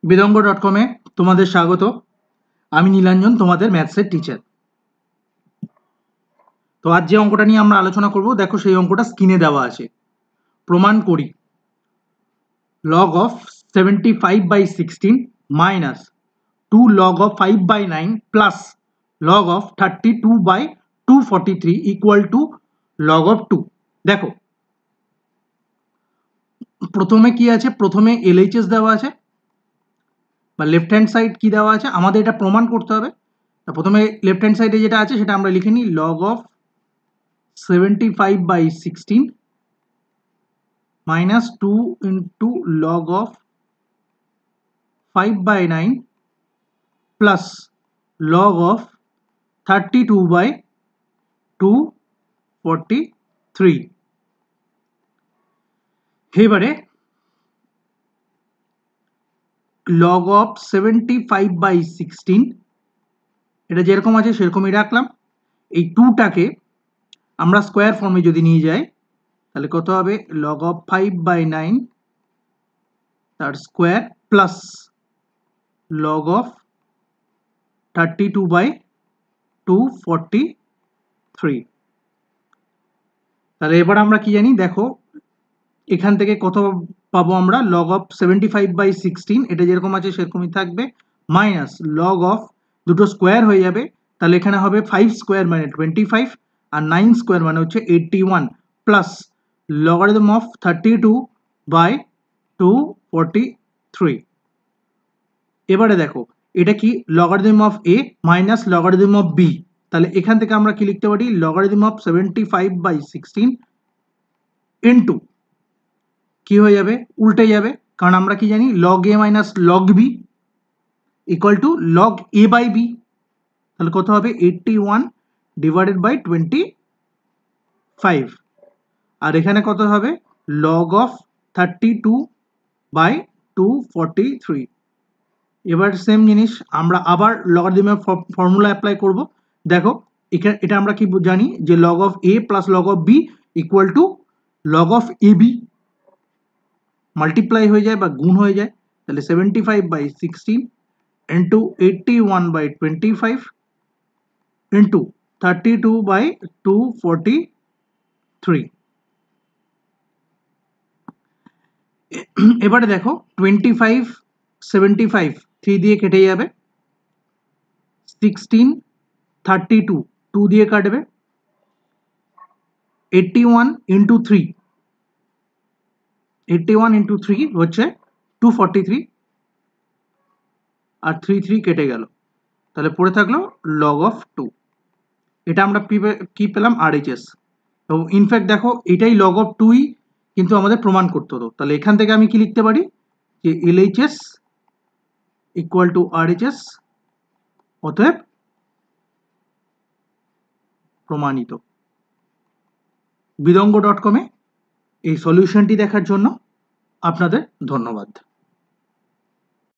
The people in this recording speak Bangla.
বিদঙ্গ.com এ তোমাদের স্বাগত। আমি নীলাঞ্জন, তোমাদের ম্যাথসের টিচার। তো আজ যে অঙ্কটা নিয়ে আমরা আলোচনা করব, দেখো সেই অঙ্কটা স্ক্রিনে দেওয়া আছে। প্রমাণ করি log of 75/16 minus 2 log of 5/9 plus log of 32/243 equal to log of 2। দেখো প্রথমে কি আছে, প্রথমে LHS দেওয়া আছে বা লেফট হ্যান্ড সাইড কি দেওয়া আছে, আমাদের এটা প্রমাণ করতে হবে। প্রথমে লেফট হ্যান্ড সাইডে যেটা আছে সেটা আমরা লিখে নিই, log of 75/16 minus 2 into log of 5/9 plus log of 32/243। এবারে log of 75/16 এটা যেরকম আছে সেরকমই রাখলাম। এই 2টাকে আমরা স্কোয়ার ফর্মে যদি নিয়ে যাই তাহলে কত হবে, log of 5/9 তার স্কোয়ার প্লাস log of 32/243। তাহলে এবার আমরা কি জানি, দেখো এখান থেকে কত পাবো আমরা, log of 75/16 এটা যেরকম আছে সেরকমই থাকবে, মাইনাস log of দুটো স্কোয়ার হয়ে যাবে, তাহলে এখানে হবে 5 স্কোয়ার মানে 25 আর 9 স্কোয়ার মানে হচ্ছে 81 প্লাস লগারিদম অফ 32/243। এবারে দেখো এটা কি, logarithm of a minus logarithm of b, তাহলে এখান থেকে আমরা কি লিখতে পারি, লগারিদম অফ 75/16 ইন্টু কি হয়ে যাবে, উল্টে যাবে, কারণ আমরা কি জানি log a minus log b equal to log a by b। তাহলে কত হবে, 81 ডিভাইডেড বাই 25, আর এখানে কত হবে, log অফ 32/243। এবার সেম জিনিস আমরা আবার লগারিদমের ফর্মুলা অ্যাপ্লাই করব। দেখো এখানে এটা আমরা কি জানি যে log of a plus log of b equal to log of ab, multiply হয়ে যায় বা গুণ হয়ে যায়। তাহলে 75/16 ইন্টু 81/25 ইন্টু 32/243। এবারে দেখো 25 75 3 দিয়ে কেটে যাবে, 16 32 2 দিয়ে কাটবে, 81 ইন্টু 3 81 ইন্টু 3 হচ্ছে 243, আর 3 কেটে গেল, তাহলে পড়ে থাকলো log অফ 2। এটা আমরা কি পেলাম, RHS। এবং ইনফ্যাক্ট দেখো এটাই log অফ 2ই কিন্তু আমাদের প্রমাণ করতে হতো। তাহলে এখান থেকে আমি কি লিখতে পারি যে LHS ইকুয়াল টু RHS, অতএব প্রমাণিত। বিদঙ্গ.com এ এই সলিউশনটি দেখার জন্য আপনাদের ধন্যবাদ।